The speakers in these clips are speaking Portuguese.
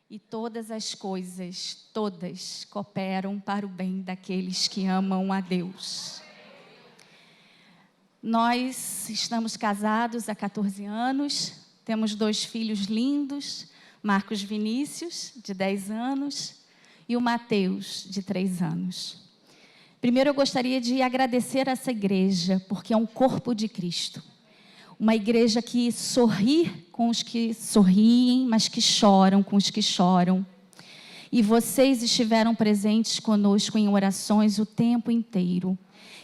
E todas as coisas, todas, cooperam para o bem daqueles que amam a Deus. Nós estamos casados há 14 anos, temos 2 filhos lindos, Marcos Vinícius, de 10 anos, e o Mateus, de 3 anos. Primeiro eu gostaria de agradecer a essa igreja, porque é um corpo de Cristo. Uma igreja que sorri com os que sorriem, mas que choram com os que choram. E vocês estiveram presentes conosco em orações o tempo inteiro.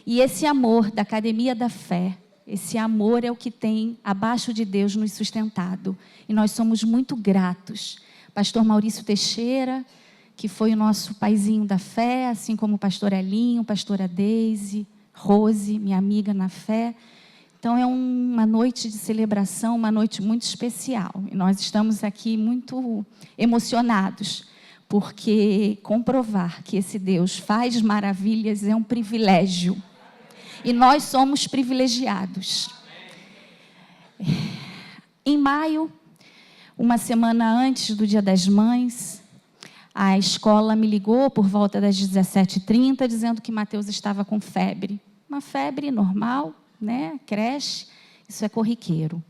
E esse amor da Academia da Fé, esse amor é o que tem, abaixo de Deus, nos sustentado. E nós somos muito gratos. Pastor Maurício Teixeira, que foi o nosso paizinho da fé, assim como o pastor Elinho, pastora Deise, Rose, minha amiga na fé. Então, é uma noite de celebração, uma noite muito especial. E nós estamos aqui muito emocionados, porque comprovar que esse Deus faz maravilhas é um privilégio. E nós somos privilegiados. Em maio, uma semana antes do Dia das Mães, a escola me ligou por volta das 17h30, dizendo que Mateus estava com febre. Uma febre normal, né? Creche, isso é corriqueiro.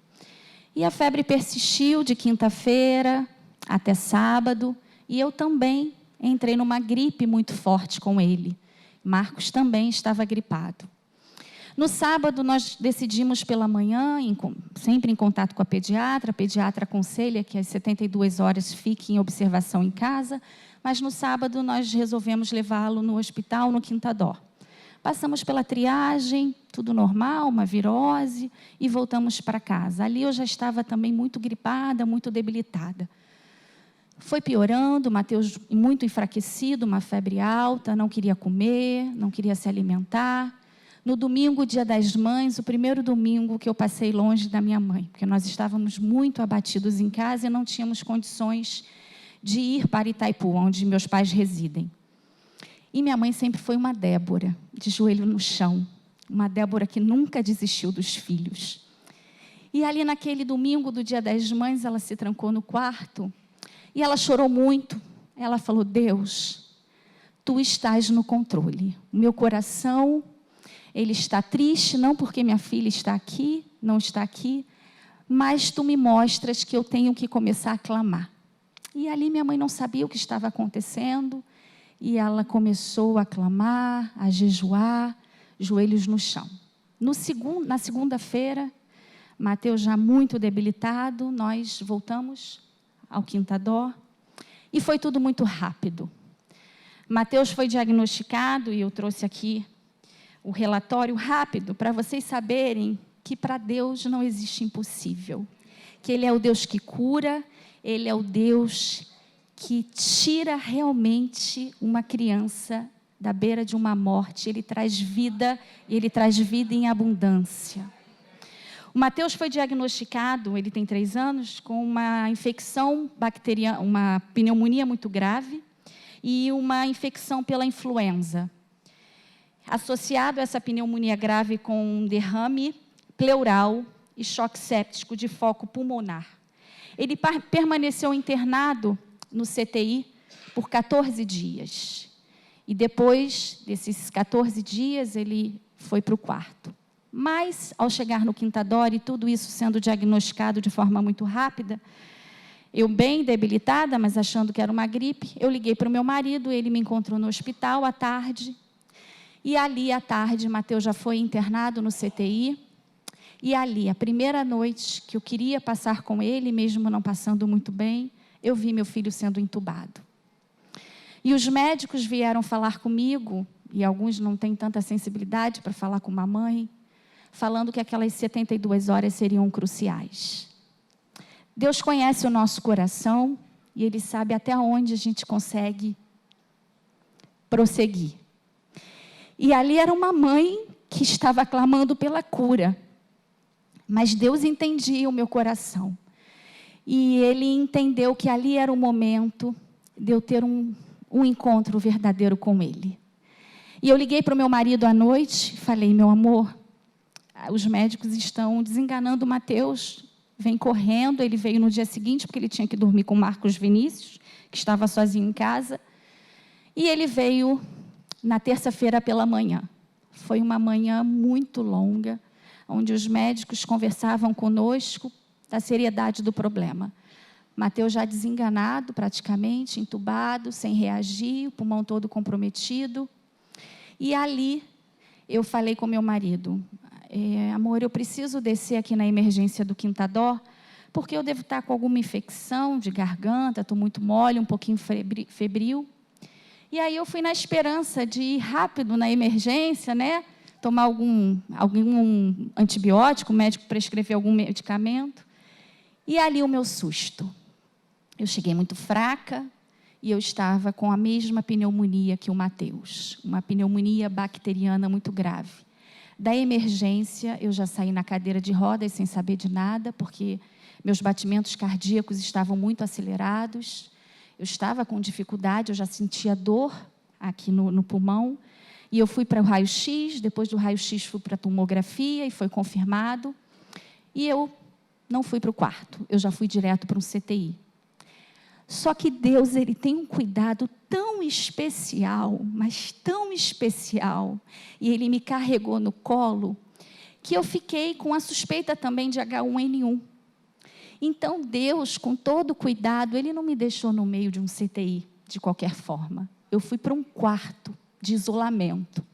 E a febre persistiu de quinta-feira até sábado, e eu também entrei numa gripe muito forte com ele. Marcos também estava gripado. No sábado, nós decidimos pela manhã, sempre em contato com a pediatra aconselha que às 72 horas fique em observação em casa, mas no sábado nós resolvemos levá-lo no hospital, no Quinta-Dó. Passamos pela triagem, tudo normal, uma virose, e voltamos para casa. Ali eu já estava também muito gripada, muito debilitada. Foi piorando, Mateus muito enfraquecido, uma febre alta, não queria comer, não queria se alimentar. No domingo, Dia das Mães, o primeiro domingo que eu passei longe da minha mãe, porque nós estávamos muito abatidos em casa e não tínhamos condições de ir para Itaipu, onde meus pais residem. E minha mãe sempre foi uma Débora, de joelho no chão, uma Débora que nunca desistiu dos filhos. E ali naquele domingo do Dia das Mães, ela se trancou no quarto e ela chorou muito. Ela falou: Deus, Tu estás no controle. O meu coração, ele está triste, não porque minha filha está aqui, não está aqui, mas Tu me mostras que eu tenho que começar a clamar. E ali minha mãe não sabia o que estava acontecendo, e ela começou a clamar, a jejuar, joelhos no chão. Na segunda-feira, Mateus já muito debilitado, nós voltamos ao Quinta-Dó, e foi tudo muito rápido. Mateus foi diagnosticado, e eu trouxe aqui o relatório rápido, para vocês saberem que para Deus não existe impossível. Que Ele é o Deus que cura, Ele é o Deus que tira realmente uma criança da beira de uma morte. Ele traz vida, e Ele traz vida em abundância. O Mateus foi diagnosticado, ele tem 3 anos, com uma infecção bacteriana, uma pneumonia muito grave e uma infecção pela influenza. Associado a essa pneumonia grave com um derrame pleural e choque séptico de foco pulmonar. Ele permaneceu internado no CTI por 14 dias. E depois desses 14 dias, ele foi para o quarto. Mas, ao chegar no Quinta-Dó, e tudo isso sendo diagnosticado de forma muito rápida, eu bem debilitada, mas achando que era uma gripe, eu liguei para o meu marido, ele me encontrou no hospital à tarde. E ali, à tarde, Mateus já foi internado no CTI. E ali, a primeira noite que eu queria passar com ele, mesmo não passando muito bem, eu vi meu filho sendo entubado. E os médicos vieram falar comigo, e alguns não têm tanta sensibilidade para falar com uma mãe, falando que aquelas 72 horas seriam cruciais. Deus conhece o nosso coração, e Ele sabe até onde a gente consegue prosseguir. E ali era uma mãe que estava clamando pela cura. Mas Deus entendia o meu coração. E Ele entendeu que ali era o momento de eu ter um encontro verdadeiro com Ele. E eu liguei para o meu marido à noite e falei: meu amor, os médicos estão desenganando o Mateus. Vem correndo. Ele veio no dia seguinte, porque ele tinha que dormir com Marcos Vinícius, que estava sozinho em casa. E ele veio na terça-feira pela manhã. Foi uma manhã muito longa, onde os médicos conversavam conosco da seriedade do problema. Mateus já desenganado, praticamente, entubado, sem reagir, o pulmão todo comprometido. E ali, eu falei com meu marido, amor, eu preciso descer aqui na emergência do Quinta-Dó, porque eu devo estar com alguma infecção de garganta, estou muito mole, um pouquinho febril. E aí eu fui na esperança de ir rápido na emergência, né? Tomar algum antibiótico, o médico prescrever algum medicamento. E ali o meu susto. Eu cheguei muito fraca e eu estava com a mesma pneumonia que o Mateus, uma pneumonia bacteriana muito grave. Da emergência, eu já saí na cadeira de rodas sem saber de nada, porque meus batimentos cardíacos estavam muito acelerados. Eu estava com dificuldade, eu já sentia dor aqui no pulmão. E eu fui para o raio-x, depois do raio-x fui para a tomografia e foi confirmado. E eu não fui para o quarto, eu já fui direto para um CTI. Só que Deus, Ele tem um cuidado tão especial, mas tão especial, e Ele me carregou no colo, que eu fiquei com a suspeita também de H1N1. Então, Deus, com todo cuidado, Ele não me deixou no meio de um CTI, de qualquer forma. Eu fui para um quarto de isolamento.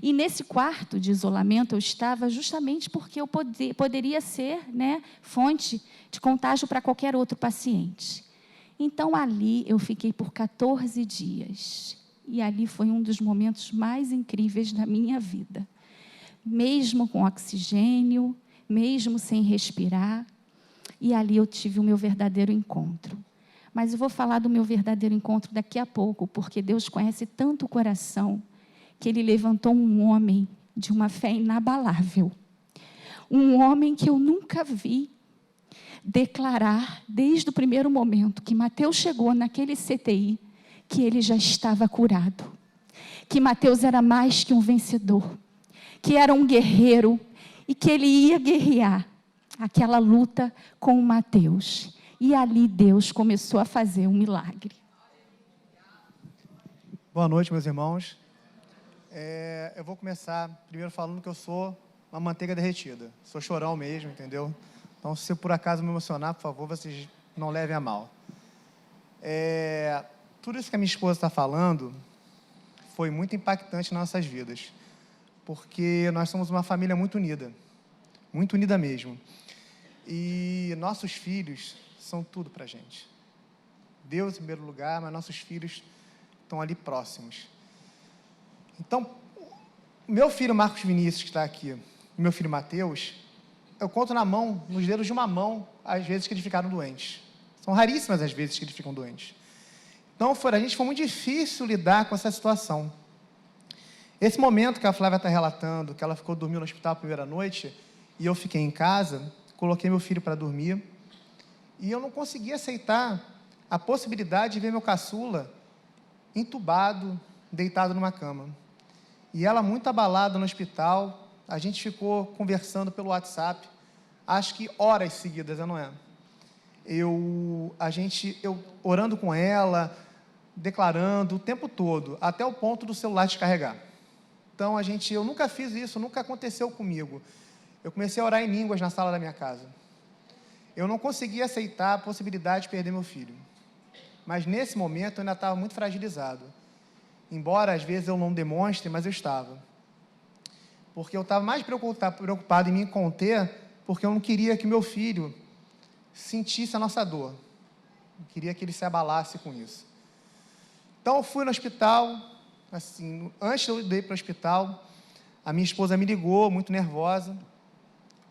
E nesse quarto de isolamento eu estava justamente porque eu poderia ser, né, fonte de contágio para qualquer outro paciente. Então, ali eu fiquei por 14 dias. E ali foi um dos momentos mais incríveis da minha vida. Mesmo com oxigênio, mesmo sem respirar. E ali eu tive o meu verdadeiro encontro. Mas eu vou falar do meu verdadeiro encontro daqui a pouco, porque Deus conhece tanto o coração, que Ele levantou um homem de uma fé inabalável. Um homem que eu nunca vi declarar, desde o primeiro momento que Mateus chegou naquele CTI, que ele já estava curado. Que Mateus era mais que um vencedor. Que era um guerreiro e que ele ia guerrear aquela luta com o Mateus. E ali Deus começou a fazer um milagre. Boa noite, meus irmãos. Eu vou começar primeiro falando que eu sou uma manteiga derretida. Sou chorão mesmo, entendeu? Então, se por acaso me emocionar, por favor, vocês não levem a mal. Tudo isso que a minha esposa está falando foi muito impactante nas nossas vidas, porque nós somos uma família muito unida mesmo. E nossos filhos são tudo para a gente. Deus em primeiro lugar, mas nossos filhos estão ali próximos. Então, meu filho Marcos Vinícius, que está aqui, e meu filho Mateus, eu conto nos dedos de uma mão, as vezes que eles ficaram doentes. São raríssimas as vezes que eles ficam doentes. Então, a gente foi muito difícil lidar com essa situação. Esse momento que a Flávia está relatando, que ela ficou dormindo no hospital a primeira noite, e eu fiquei em casa, coloquei meu filho para dormir, e eu não conseguia aceitar a possibilidade de ver meu caçula entubado, deitado numa cama. E ela muito abalada no hospital. A gente ficou conversando pelo WhatsApp, acho que horas seguidas, não é? Eu orando com ela, declarando o tempo todo, até o ponto do celular descarregar. Então, eu nunca fiz isso, nunca aconteceu comigo. Eu comecei a orar em línguas na sala da minha casa. Eu não conseguia aceitar a possibilidade de perder meu filho. Mas, nesse momento, eu ainda estava muito fragilizado. Embora, às vezes, eu não demonstre, mas eu estava. Porque eu estava mais preocupado em me conter, porque eu não queria que meu filho sentisse a nossa dor. Eu queria que ele se abalasse com isso. Então, eu fui no hospital, assim, antes de eu ir para o hospital, a minha esposa me ligou, muito nervosa,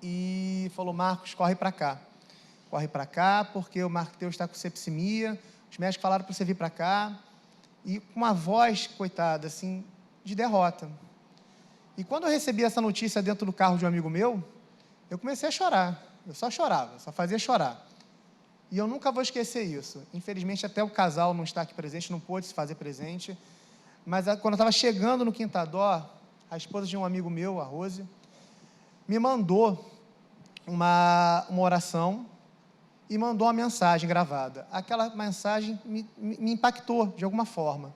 e falou, Marcos, corre para cá. Corre para cá, porque o Mateus está com septicemia, os médicos falaram para você vir para cá, e com uma voz, coitada, assim, de derrota. E quando eu recebi essa notícia dentro do carro de um amigo meu, eu comecei a chorar. Eu só chorava, só fazia chorar. E eu nunca vou esquecer isso. Infelizmente, até o casal não está aqui presente, não pôde se fazer presente. Mas quando eu estava chegando no Quinta-Dó, a esposa de um amigo meu, a Rose, me mandou uma oração e mandou uma mensagem gravada. Aquela mensagem me impactou de alguma forma.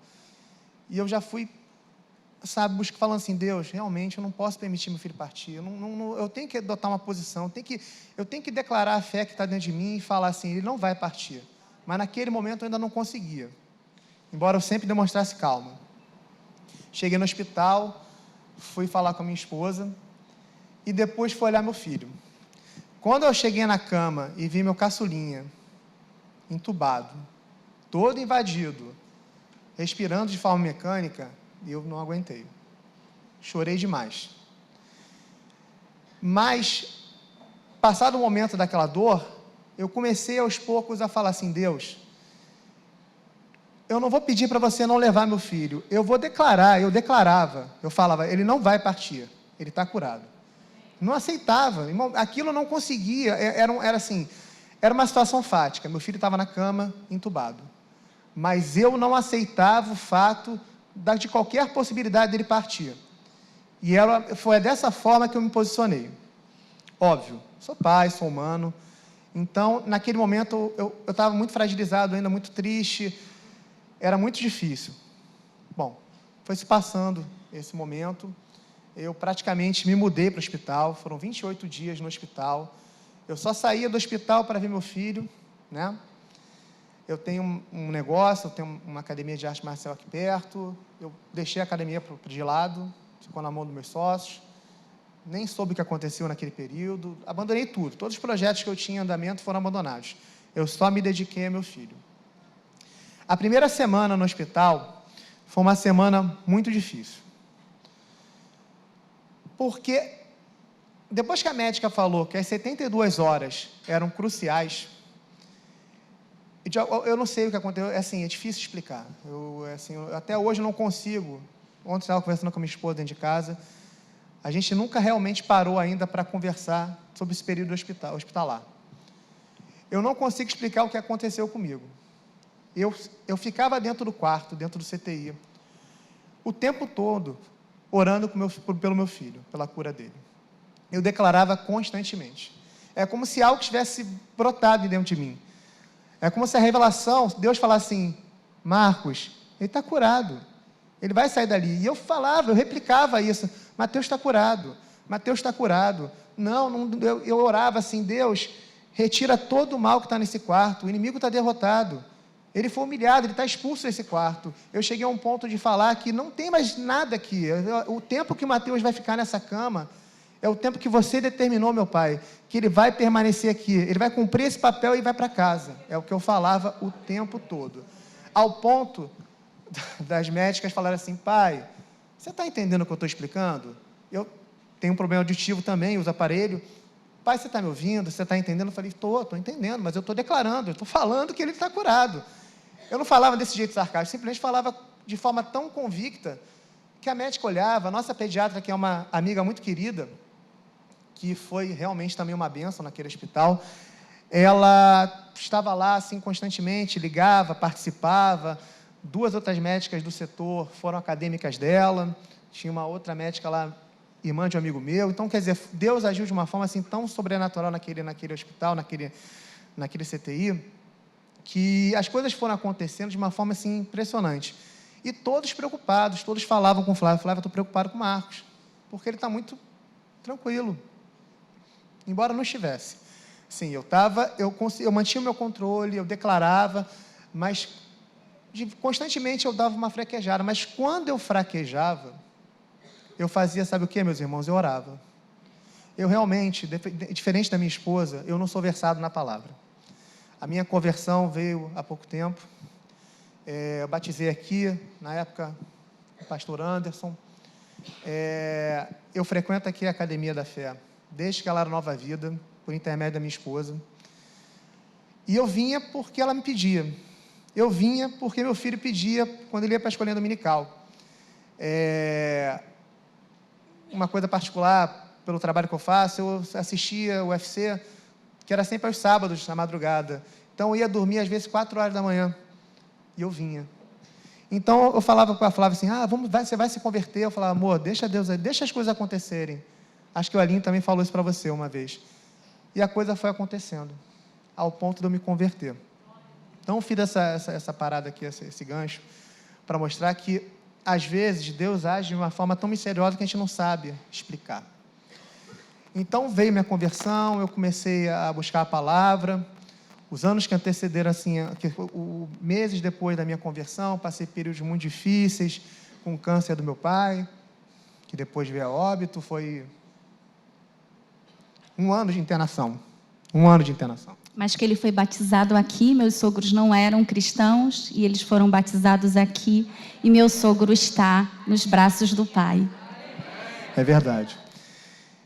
E eu já fui, falando assim, Deus, realmente eu não posso permitir meu filho partir. Eu tenho que adotar uma posição, eu tenho que declarar a fé que está dentro de mim e falar assim, ele não vai partir. Mas naquele momento eu ainda não conseguia, embora eu sempre demonstrasse calma. Cheguei no hospital, fui falar com a minha esposa e depois fui olhar meu filho. Quando eu cheguei na cama e vi meu caçulinha entubado, todo invadido, respirando de forma mecânica, eu não aguentei. Chorei demais. Mas, passado o momento daquela dor, eu comecei aos poucos a falar assim, Deus, eu não vou pedir para você não levar meu filho, eu vou declarar, eu falava, ele não vai partir, ele está curado. Não aceitava, aquilo eu não conseguia, era uma situação fática, meu filho estava na cama, entubado, mas eu não aceitava o fato de qualquer possibilidade dele partir, e foi dessa forma que eu me posicionei. Óbvio, sou pai, sou humano, então naquele momento eu estava muito fragilizado, ainda muito triste, era muito difícil. Bom, foi se passando esse momento, eu praticamente me mudei para o hospital, foram 28 dias no hospital, eu só saía do hospital para ver meu filho, né? Eu tenho um negócio, eu tenho uma academia de arte marcial aqui perto, eu deixei a academia de lado, ficou na mão dos meus sócios, nem soube o que aconteceu naquele período, abandonei tudo, todos os projetos que eu tinha em andamento foram abandonados, eu só me dediquei a meu filho. A primeira semana no hospital foi uma semana muito difícil, porque depois que a médica falou que as 72 horas eram cruciais, eu não sei o que aconteceu, é difícil explicar, até hoje eu não consigo. Ontem eu estava conversando com a minha esposa dentro de casa, a gente nunca realmente parou ainda para conversar sobre esse período hospitalar. Eu não consigo explicar o que aconteceu comigo. Eu ficava dentro do quarto, dentro do CTI, o tempo todo, orando pelo meu filho, pela cura dele. Eu declarava constantemente. É como se algo tivesse brotado dentro de mim. É como se a revelação, Deus falasse assim, Marcos, ele está curado, ele vai sair dali. E eu falava, eu replicava isso, Mateus está curado, Mateus está curado. Eu orava assim, Deus, retira todo o mal que está nesse quarto, o inimigo está derrotado, ele foi humilhado, ele está expulso desse quarto. Eu cheguei a um ponto de falar que não tem mais nada aqui, o tempo que Mateus vai ficar nessa cama, é o tempo que você determinou, meu Pai, que ele vai permanecer aqui, ele vai cumprir esse papel e vai para casa. É o que eu falava o tempo todo. Ao ponto das médicas falarem assim, pai, você está entendendo o que eu estou explicando? Eu tenho um problema auditivo também, uso aparelho. Pai, você está me ouvindo? Você está entendendo? Eu falei, estou entendendo, mas eu estou declarando, eu estou falando que ele está curado. Eu não falava desse jeito sarcástico, simplesmente falava de forma tão convicta que a médica olhava, a nossa pediatra, que é uma amiga muito querida, que foi realmente também uma bênção naquele hospital, ela estava lá assim constantemente, ligava, participava. 2 outras médicas do setor foram acadêmicas dela, tinha uma outra médica lá, irmã de um amigo meu. Então, quer dizer, Deus agiu de uma forma assim tão sobrenatural naquele hospital, naquele CTI, que as coisas foram acontecendo de uma forma assim impressionante. E todos preocupados, todos falavam com o Flávio, eu estou preocupado com o Marcos, porque ele está muito tranquilo, embora não estivesse. Sim, eu mantinha o meu controle, eu declarava, mas constantemente eu dava uma fraquejada, mas quando eu fraquejava, eu fazia, sabe o que, meus irmãos? Eu orava. Eu realmente, diferente da minha esposa, eu não sou versado na palavra. A minha conversão veio há pouco tempo, eu batizei aqui, na época, o pastor Anderson, eu frequento aqui a Academia da Fé, desde que ela era Nova Vida, por intermédio da minha esposa, e eu vinha porque ela me pedia, eu vinha porque meu filho pedia, quando ele ia para a escolinha dominical. Uma coisa particular, pelo trabalho que eu faço, eu assistia o UFC, que era sempre aos sábados, na madrugada, então eu ia dormir às vezes 4 horas da manhã, e eu vinha. Então eu falava com a Flávia assim, você vai se converter. Eu falava, amor, deixa Deus aí, deixa as coisas acontecerem. Acho que o Alinho também falou isso para você uma vez. E a coisa foi acontecendo. ao ponto de eu me converter. Então, eu fiz essa parada aqui, esse gancho, para mostrar que, às vezes, Deus age de uma forma tão misteriosa que a gente não sabe explicar. Então, veio minha conversão, eu comecei a buscar a palavra. Os anos que antecederam, assim, meses depois da minha conversão, passei períodos muito difíceis, com o câncer do meu pai, que depois veio a óbito, foi 1 ano de internação. 1 ano de internação. Mas que ele foi batizado aqui, meus sogros não eram cristãos, e eles foram batizados aqui, e meu sogro está nos braços do Pai. É verdade.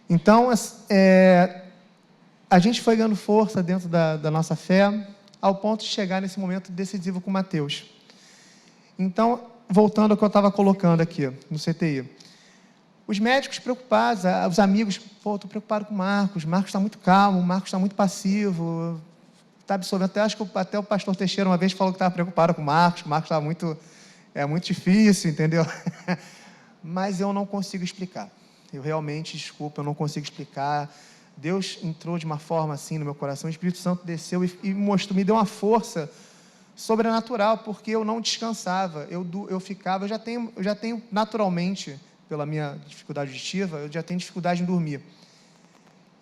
Então, a gente foi ganhando força dentro da nossa fé, ao ponto de chegar nesse momento decisivo com Mateus. Então, voltando ao que eu estava colocando aqui no CTI. Os médicos preocupados, os amigos, estou preocupado com o Marcos está muito calmo, o Marcos está muito passivo, está absorvendo. Acho que até o pastor Teixeira uma vez falou que estava preocupado com o Marcos estava muito difícil, entendeu? Mas eu não consigo explicar. Eu realmente, desculpa, eu não consigo explicar. Deus entrou de uma forma assim no meu coração, o Espírito Santo desceu e mostrou, me deu uma força sobrenatural, porque eu não descansava, eu ficava, eu já tenho naturalmente, pela minha dificuldade auditiva, eu já tenho dificuldade em dormir.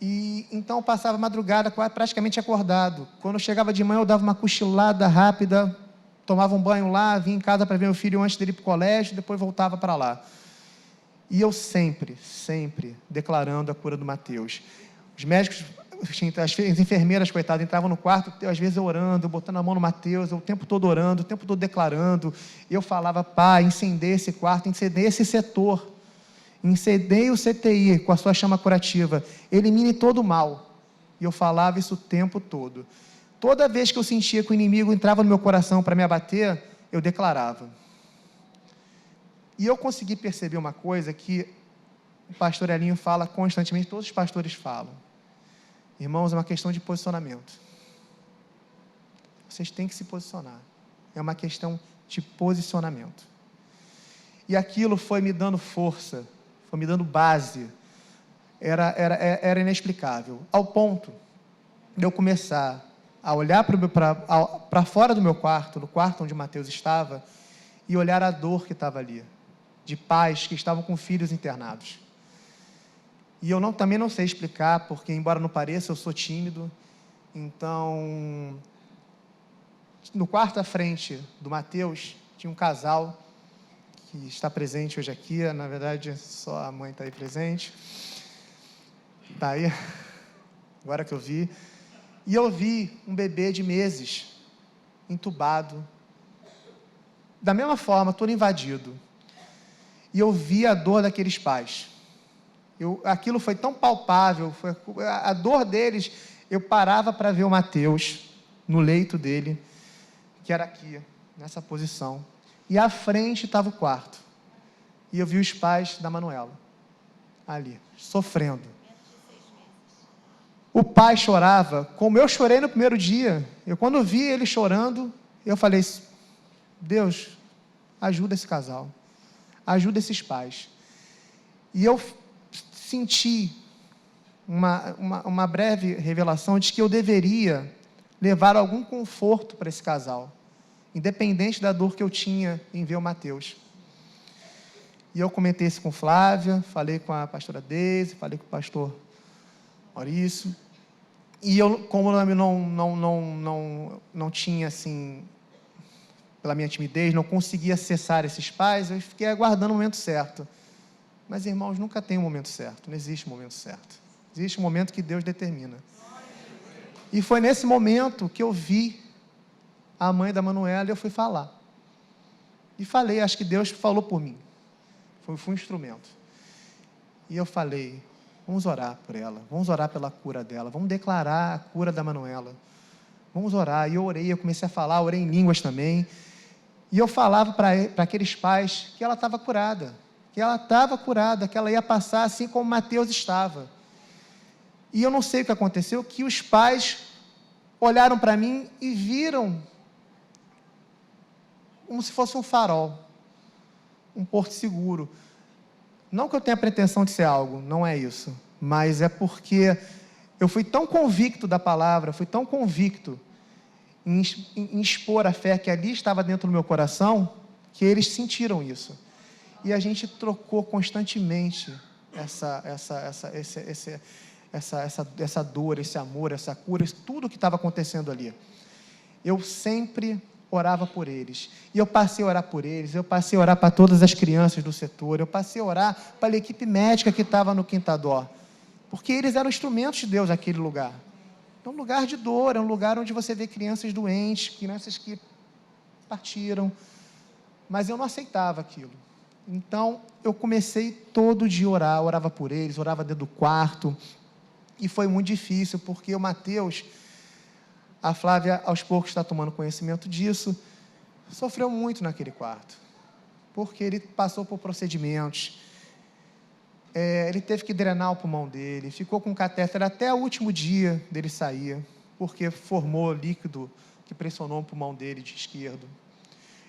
E então eu passava a madrugada praticamente acordado. Quando eu chegava de manhã, eu dava uma cochilada rápida, tomava um banho lá, vinha em casa para ver meu filho antes dele ir para o colégio, depois voltava para lá. E eu sempre declarando a cura do Mateus. Os médicos, as enfermeiras, coitadas, entravam no quarto, às vezes eu orando, botando a mão no Mateus, eu o tempo todo orando, o tempo todo declarando. Eu falava, Pai, incendeie esse quarto, incendeie esse setor, incendeie o CTI com a sua chama curativa, elimine todo o mal. E eu falava isso o tempo todo. Toda vez que eu sentia que o inimigo entrava no meu coração para me abater, eu declarava. E eu consegui perceber uma coisa que o pastor Elinho fala constantemente, todos os pastores falam. Irmãos, é uma questão de posicionamento. Vocês têm que se posicionar. É uma questão de posicionamento. E aquilo foi me dando força, foi me dando base. Era inexplicável. Ao ponto de eu começar a olhar para fora do meu quarto, no quarto onde Mateus estava, e olhar a dor que estava ali, de pais que estavam com filhos internados. E eu também não sei explicar, porque, embora não pareça, eu sou tímido. Então, no quarto à frente do Mateus, tinha um casal que está presente hoje aqui. Na verdade, só a mãe está aí presente. Está aí, agora que eu vi. E eu vi um bebê de meses, entubado. Da mesma forma, todo invadido. E eu vi a dor daqueles pais. Aquilo foi tão palpável, a dor deles. Eu parava para ver o Mateus no leito dele, que era aqui, nessa posição. E à frente estava o quarto. E eu vi os pais da Manuela, ali, sofrendo. O pai chorava, como eu chorei no primeiro dia. Quando vi ele chorando, eu falei, Deus, ajuda esse casal. Ajuda esses pais. E eu senti uma breve revelação de que eu deveria levar algum conforto para esse casal, independente da dor que eu tinha em ver o Mateus. E eu comentei isso com Flávia, falei com a pastora Deise, falei com o pastor Maurício. E eu, como eu não tinha, assim, pela minha timidez, não conseguia acessar esses pais, eu fiquei aguardando o momento certo. Mas, irmãos, nunca tem um momento certo, não existe um momento certo. Existe um momento que Deus determina. E foi nesse momento que eu vi a mãe da Manuela e eu fui falar. E falei, acho que Deus falou por mim. Fui um instrumento. E eu falei, vamos orar por ela, vamos orar pela cura dela, vamos declarar a cura da Manuela. Vamos orar. E eu orei, eu comecei a falar, orei em línguas também. E eu falava para aqueles pais que ela estava curada, que ela ia passar assim como Mateus estava. E eu não sei o que aconteceu, que os pais olharam para mim e viram como se fosse um farol, um porto seguro. Não que eu tenha pretensão de ser algo, não é isso, mas é porque Eu fui tão convicto da palavra, fui tão convicto em expor a fé que ali estava dentro do meu coração, que eles sentiram isso. E a gente trocou constantemente essa dor, esse amor, essa cura, tudo que estava acontecendo ali. Eu sempre orava por eles. E eu passei a orar por eles, eu passei a orar para todas as crianças do setor, eu passei a orar para a equipe médica que estava no Quintadó, porque eles eram instrumentos de Deus naquele lugar. É um lugar de dor, é um lugar onde você vê crianças doentes, crianças que partiram, mas eu não aceitava aquilo. Então, eu comecei todo dia a orar, orava por eles, orava dentro do quarto, e foi muito difícil, porque o Mateus, a Flávia, aos poucos está tomando conhecimento disso, sofreu muito naquele quarto, porque ele passou por procedimentos, ele teve que drenar o pulmão dele, ficou com catéter até o último dia dele sair, porque formou líquido que pressionou o pulmão dele de esquerdo.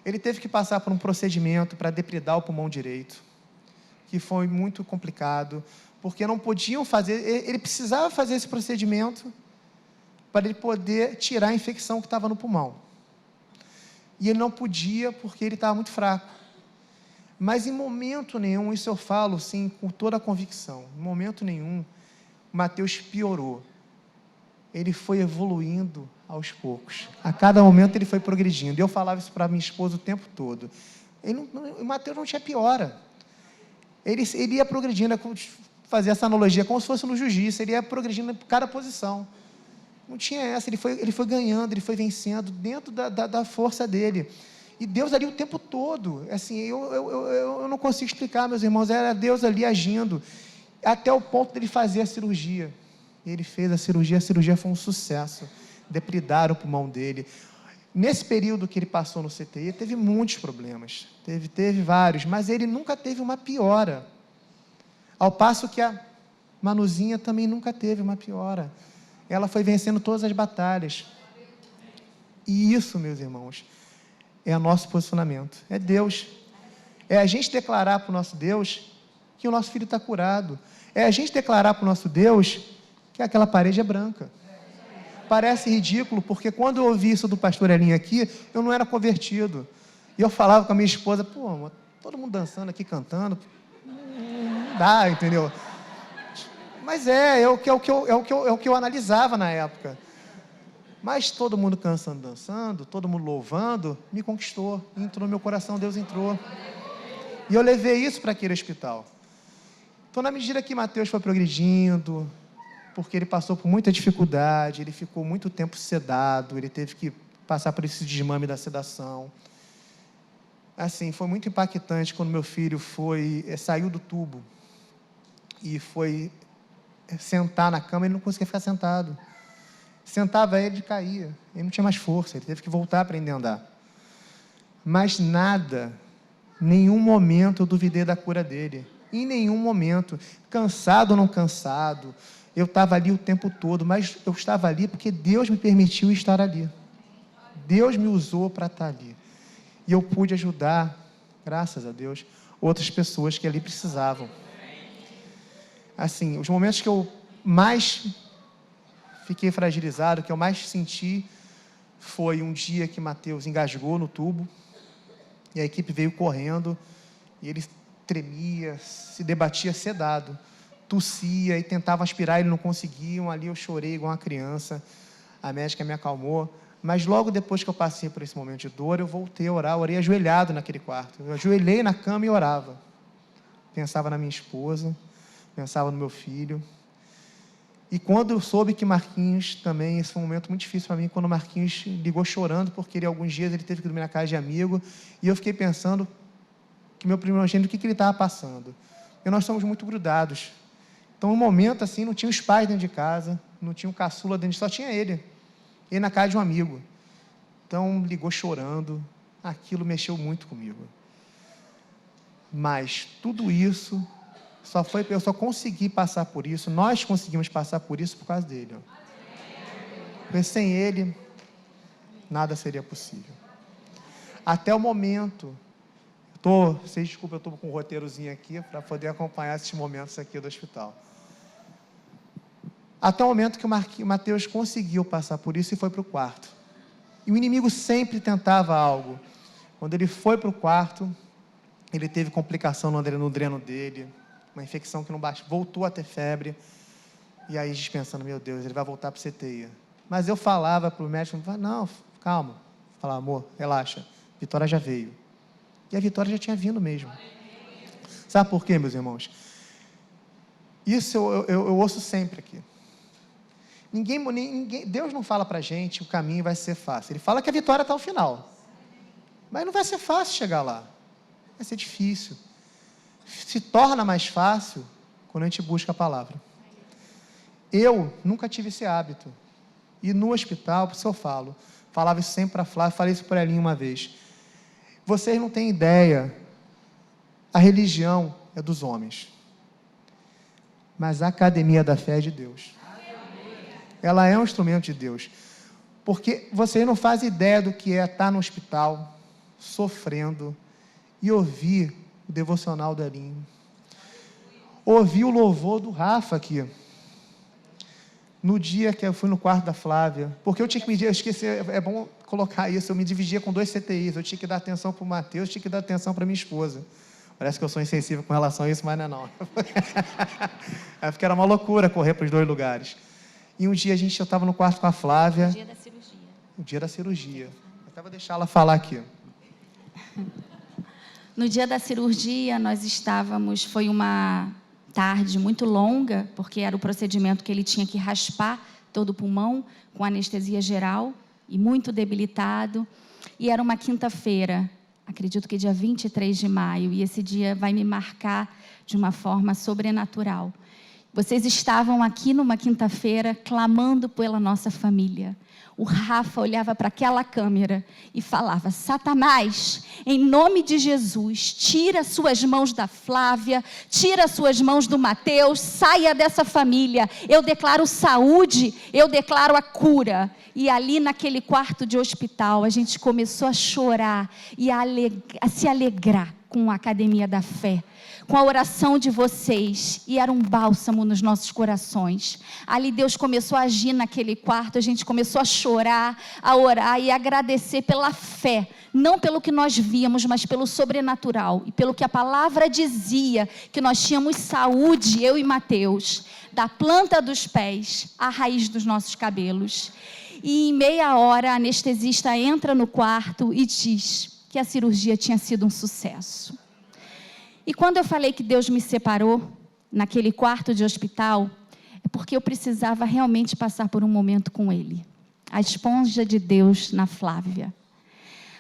Ele teve que passar por um procedimento para depredar o pulmão direito, que foi muito complicado, porque não podiam fazer, ele precisava fazer esse procedimento para ele poder tirar a infecção que estava no pulmão. E ele não podia porque ele estava muito fraco. Mas em momento nenhum, isso eu falo sim com toda a convicção, em momento nenhum, Mateus piorou. Ele foi evoluindo aos poucos. A cada momento ele foi progredindo. Eu falava isso para minha esposa o tempo todo. O Mateus não tinha piora. Ele ia progredindo, fazer essa analogia, como se fosse no jiu-jitsu, ele ia progredindo em cada posição. Não tinha essa, ele foi ganhando, ele foi vencendo dentro da força dele. E Deus ali o tempo todo, assim, eu não consigo explicar, meus irmãos, era Deus ali agindo, até o ponto dele fazer a cirurgia. Ele fez a cirurgia foi um sucesso, depredaram o pulmão dele. Nesse período que ele passou no CTI, teve muitos problemas, teve vários, mas ele nunca teve uma piora, ao passo que a Manuzinha também nunca teve uma piora. Ela foi vencendo todas as batalhas. E isso, meus irmãos, é o nosso posicionamento. É Deus. É a gente declarar para o nosso Deus que o nosso filho está curado. É a gente declarar para o nosso Deus que aquela parede é branca. Parece ridículo, porque quando eu ouvi isso do pastor Elinho aqui, eu não era convertido. E eu falava com a minha esposa, pô, amor, todo mundo dançando aqui, cantando, não dá, entendeu? Mas é o que eu analisava na época. Mas todo mundo cantando, dançando, todo mundo louvando, me conquistou, entrou no meu coração, Deus entrou. E eu levei isso para aquele hospital. Então, na medida que Mateus foi progredindo, porque ele passou por muita dificuldade, ele ficou muito tempo sedado, ele teve que passar por esse desmame da sedação. Assim, foi muito impactante quando meu filho saiu do tubo e foi sentar na cama, ele não conseguia ficar sentado. Sentava ele caía, ele não tinha mais força, ele teve que voltar a aprender a andar. Mas nada, nenhum momento eu duvidei da cura dele, em nenhum momento, cansado ou não cansado, eu estava ali o tempo todo, mas eu estava ali porque Deus me permitiu estar ali. Deus me usou para estar ali. E eu pude ajudar, graças a Deus, outras pessoas que ali precisavam. Assim, os momentos que eu mais fiquei fragilizado, que eu mais senti, foi um dia que Mateus engasgou no tubo, e a equipe veio correndo, e ele tremia, se debatia sedado, tossia e tentava aspirar, ele não conseguiam, ali eu chorei igual uma criança, a médica me acalmou, mas logo depois que eu passei por esse momento de dor, eu voltei a orar, orei ajoelhado naquele quarto, eu ajoelhei na cama e orava, pensava na minha esposa, pensava no meu filho. E quando eu soube que Marquinhos também, esse foi um momento muito difícil para mim, quando o Marquinhos ligou chorando, porque alguns dias ele teve que dormir na casa de amigo, e eu fiquei pensando que meu primogênito, o que ele estava passando. E nós somos muito grudados. Então, no momento, assim, não tinha os pais dentro de casa, não tinha o caçula dentro, só tinha ele na casa de um amigo. Então, ligou chorando, aquilo mexeu muito comigo. Mas tudo isso eu só consegui passar por isso, nós conseguimos passar por isso por causa dele. Porque sem ele, nada seria possível. Até o momento, vocês desculpem, eu estou com um roteirozinho aqui, para poder acompanhar esses momentos aqui do hospital. Até o momento que o Mateus conseguiu passar por isso e foi para o quarto. E o inimigo sempre tentava algo. Quando ele foi para o quarto, ele teve complicação no dreno dele, uma infecção que não baixou, voltou a ter febre. E aí a gente pensando, meu Deus, ele vai voltar para o CTI. Mas eu falava para o médico, não, calma. Falava, amor, relaxa, a vitória já veio. E a vitória já tinha vindo mesmo. Sabe por quê, meus irmãos? Isso eu ouço sempre aqui. Deus não fala para a gente o caminho vai ser fácil. Ele fala que a vitória está ao final. Mas não vai ser fácil chegar lá. Vai ser difícil. Se torna mais fácil quando a gente busca a palavra. Eu nunca tive esse hábito. E no hospital, por isso eu falava isso sempre para a Flávia, falei isso para a Elinha uma vez. Vocês não têm ideia, a religião é dos homens. Mas a academia da fé é de Deus. Ela é um instrumento de Deus. Porque vocês não fazem ideia do que é estar no hospital, sofrendo, e ouvir o devocional da Elinha. Ouvir o louvor do Rafa aqui. No dia que eu fui no quarto da Flávia, porque eu tinha que medir, eu esqueci, é bom colocar isso, eu me dividia com 2 CTIs, eu tinha que dar atenção para o Mateus, tinha que dar atenção para minha esposa. Parece que eu sou insensível com relação a isso, mas não é não. É porque era uma loucura correr para os 2 lugares. E um dia eu estava no quarto com a Flávia. No dia da cirurgia. No dia da cirurgia. Eu até vou deixar ela falar aqui. No dia da cirurgia, nós estávamos, foi uma tarde muito longa, porque era o procedimento que ele tinha que raspar todo o pulmão, com anestesia geral, e muito debilitado. E era uma quinta-feira, acredito que dia 23 de maio, e esse dia vai me marcar de uma forma sobrenatural. Vocês estavam aqui numa quinta-feira clamando pela nossa família. O Rafa olhava para aquela câmera e falava: Satanás, em nome de Jesus, tira suas mãos da Flávia, tira suas mãos do Mateus, saia dessa família. Eu declaro saúde, eu declaro a cura. E ali naquele quarto de hospital, a gente começou a chorar e a se alegrar com a Academia da Fé, com a oração de vocês, e era um bálsamo nos nossos corações. Ali Deus começou a agir naquele quarto, a gente começou a chorar, a orar e agradecer pela fé, não pelo que nós víamos, mas pelo sobrenatural, e pelo que a palavra dizia, que nós tínhamos saúde, eu e Mateus, da planta dos pés à raiz dos nossos cabelos. E em meia hora a anestesista entra no quarto e diz que a cirurgia tinha sido um sucesso. E quando eu falei que Deus me separou naquele quarto de hospital, é porque eu precisava realmente passar por um momento com Ele. A esponja de Deus na Flávia.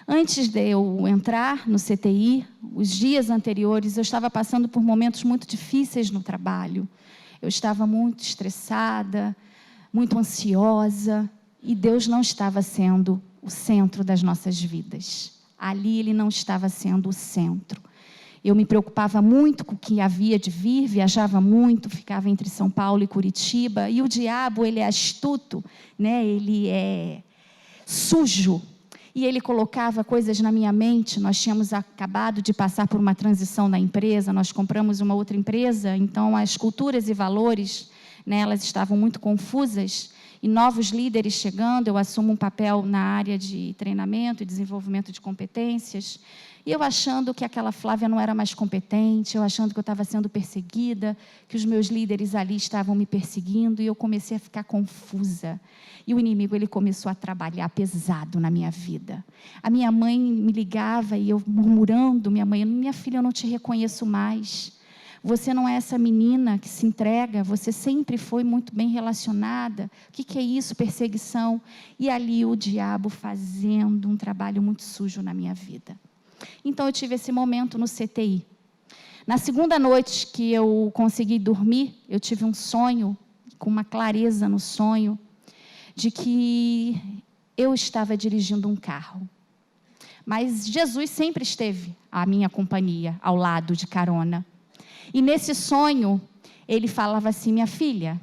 Antes de eu entrar no CTI, os dias anteriores, eu estava passando por momentos muito difíceis no trabalho. Eu estava muito estressada, muito ansiosa, e Deus não estava sendo o centro das nossas vidas. Ali Ele não estava sendo o centro. Eu me preocupava muito com o que havia de vir, viajava muito, ficava entre São Paulo e Curitiba, e o diabo, ele é astuto, né? Ele é sujo, e ele colocava coisas na minha mente. Nós tínhamos acabado de passar por uma transição da empresa, nós compramos uma outra empresa, então as culturas e valores, né, elas estavam muito confusas, e novos líderes chegando, eu assumo um papel na área de treinamento e desenvolvimento de competências, e eu achando que aquela Flávia não era mais competente, eu achando que eu estava sendo perseguida, que os meus líderes ali estavam me perseguindo, e eu comecei a ficar confusa. E o inimigo, ele começou a trabalhar pesado na minha vida. A minha mãe me ligava e eu murmurando, minha filha, eu não te reconheço mais. Você não é essa menina que se entrega, você sempre foi muito bem relacionada. O que é isso, perseguição? E ali o diabo fazendo um trabalho muito sujo na minha vida. Então, eu tive esse momento no CTI. Na segunda noite que eu consegui dormir, eu tive um sonho, com uma clareza no sonho, de que eu estava dirigindo um carro. Mas Jesus sempre esteve à minha companhia, ao lado de carona. E nesse sonho, ele falava assim: minha filha,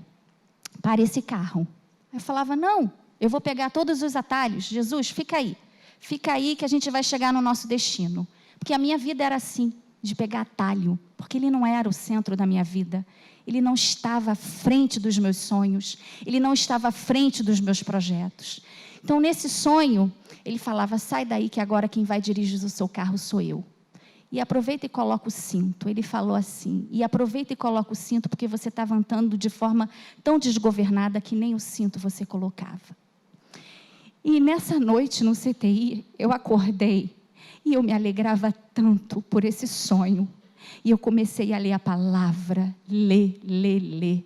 para esse carro. Eu falava: não, eu vou pegar todos os atalhos. Jesus, fica aí que a gente vai chegar no nosso destino. Porque a minha vida era assim. de pegar atalho, porque ele não era o centro da minha vida. Ele não estava à frente dos meus sonhos. Ele não estava à frente dos meus projetos. Então, nesse sonho, ele falava, sai daí que agora quem vai dirigir o seu carro sou eu. E aproveita e coloca o cinto. Ele falou assim, e aproveita e coloca o cinto porque você estava andando de forma tão desgovernada que nem o cinto você colocava. E nessa noite no CTI, eu acordei e eu me alegrava tanto por esse sonho. E eu comecei a ler a palavra, ler.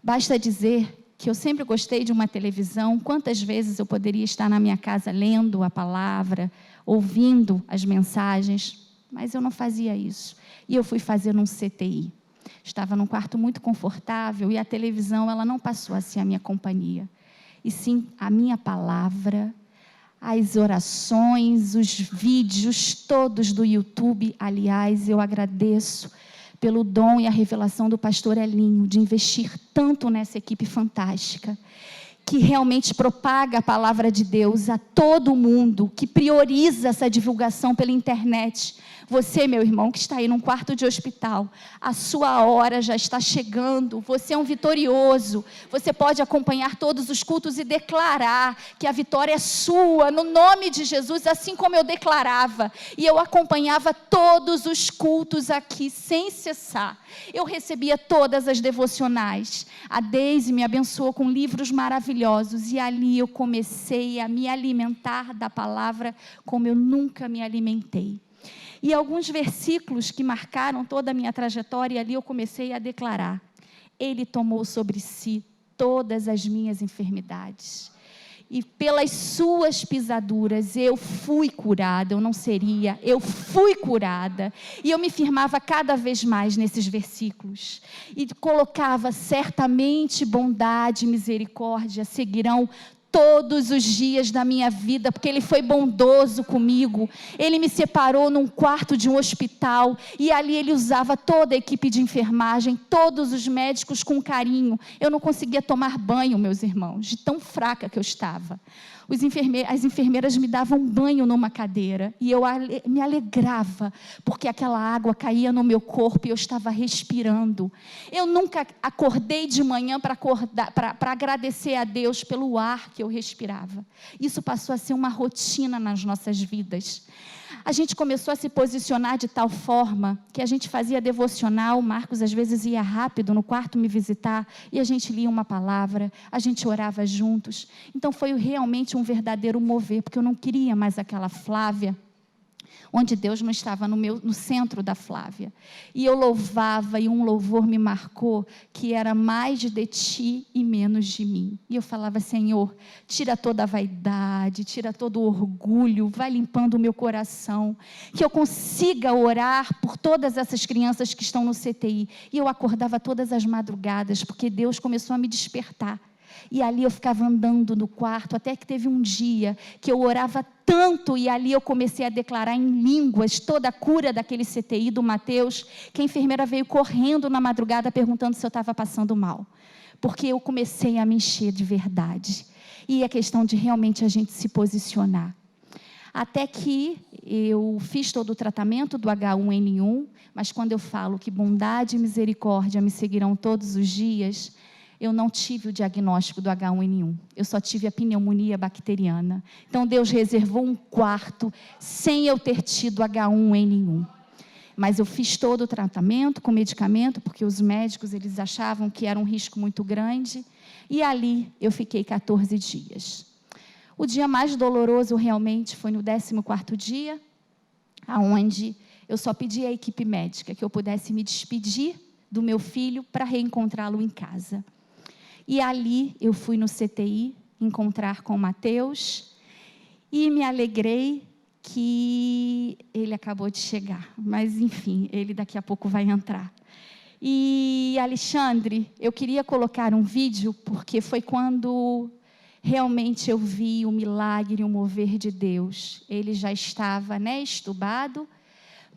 Basta dizer que eu sempre gostei de uma televisão. Quantas vezes eu poderia estar na minha casa lendo a palavra, ouvindo as mensagens, mas eu não fazia isso. E eu fui fazer num CTI. Estava num quarto muito confortável e a televisão ela não passou a ser a minha companhia. E sim a minha palavra, as orações, os vídeos todos do YouTube. Aliás, eu agradeço pelo dom e a revelação do pastor Elinho, de investir tanto nessa equipe fantástica, que realmente propaga a palavra de Deus a todo mundo, que prioriza essa divulgação pela internet. Você, meu irmão, que está aí num quarto de hospital, a sua hora já está chegando, você é um vitorioso, você pode acompanhar todos os cultos e declarar que a vitória é sua, no nome de Jesus, assim como eu declarava, e eu acompanhava todos os cultos aqui, sem cessar. Eu recebia todas as devocionais, a Deise me abençoou com livros maravilhosos, e ali eu comecei a me alimentar da palavra como eu nunca me alimentei. E alguns versículos que marcaram toda a minha trajetória, e ali eu comecei a declarar. Ele tomou sobre si todas as minhas enfermidades. E pelas suas pisaduras eu fui curada, eu não seria, eu fui curada. E eu me firmava cada vez mais nesses versículos. E colocava, certamente bondade e misericórdia seguirão todos os dias da minha vida, porque Ele foi bondoso comigo. Ele me separou num quarto de um hospital, e ali Ele usava toda a equipe de enfermagem, todos os médicos com carinho. Eu não conseguia tomar banho, meus irmãos, de tão fraca que eu estava. As enfermeiras me davam banho numa cadeira, e eu me alegrava, porque aquela água caía no meu corpo e eu estava respirando. Eu nunca acordei de manhã para agradecer a Deus pelo ar que eu respirava. Isso passou a ser uma rotina nas nossas vidas. A gente começou a se posicionar de tal forma que a gente fazia devocional. O Marcos às vezes ia rápido no quarto me visitar e a gente lia uma palavra, a gente orava juntos. Então foi realmente um verdadeiro mover, porque eu não queria mais aquela Flávia, onde Deus não estava no centro da Flávia. E eu louvava, e um louvor me marcou, que era mais de ti e menos de mim. E eu falava, Senhor, tira toda a vaidade, tira todo o orgulho, vai limpando o meu coração, que eu consiga orar por todas essas crianças que estão no CTI. E eu acordava todas as madrugadas, porque Deus começou a me despertar. E ali eu ficava andando no quarto, até que teve um dia que eu orava tanto, e ali eu comecei a declarar em línguas toda a cura daquele CTI do Mateus, que a enfermeira veio correndo na madrugada perguntando se eu estava passando mal, porque eu comecei a me encher de verdade. E é questão de realmente a gente se posicionar. Até que eu fiz todo o tratamento do H1N1, mas quando eu falo que bondade e misericórdia me seguirão todos os dias, eu não tive o diagnóstico do H1N1, eu só tive a pneumonia bacteriana. Então, Deus reservou um quarto sem eu ter tido H1N1. Mas eu fiz todo o tratamento com medicamento, porque os médicos eles achavam que era um risco muito grande, e ali eu fiquei 14 dias. O dia mais doloroso realmente foi no 14º dia, onde eu só pedi à equipe médica que eu pudesse me despedir do meu filho para reencontrá-lo em casa. E ali eu fui no CTI encontrar com o Mateus e me alegrei que ele acabou de chegar. Mas, enfim, ele daqui a pouco vai entrar. E, Alexandre, eu queria colocar um vídeo, porque foi quando realmente eu vi o milagre, o mover de Deus. Ele já estava, estubado,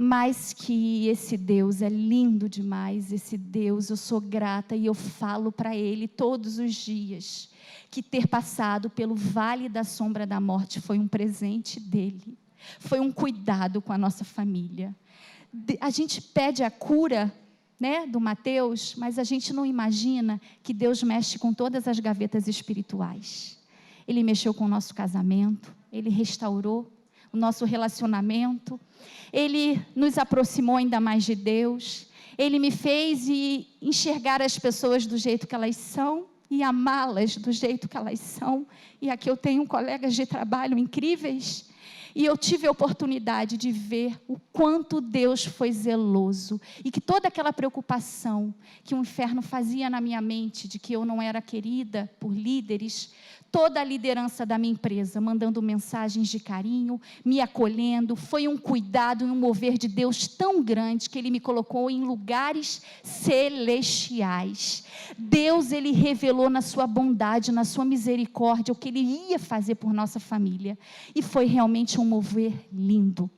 mas que esse Deus é lindo demais, esse Deus, eu sou grata e eu falo para Ele todos os dias, que ter passado pelo vale da sombra da morte foi um presente dEle, foi um cuidado com a nossa família. A gente pede a cura, né, do Mateus, mas a gente não imagina que Deus mexe com todas as gavetas espirituais. Ele mexeu com o nosso casamento, Ele restaurou o nosso relacionamento, Ele nos aproximou ainda mais de Deus, Ele me fez enxergar as pessoas do jeito que elas são e amá-las do jeito que elas são. E aqui eu tenho colegas de trabalho incríveis. E eu tive a oportunidade de ver o quanto Deus foi zeloso. E que toda aquela preocupação que o inferno fazia na minha mente, de que eu não era querida por líderes, toda a liderança da minha empresa, mandando mensagens de carinho, me acolhendo, foi um cuidado e um mover de Deus tão grande, que Ele me colocou em lugares celestiais. Deus, Ele revelou na sua bondade, na sua misericórdia, o que Ele ia fazer por nossa família. E foi realmente um mover lindo.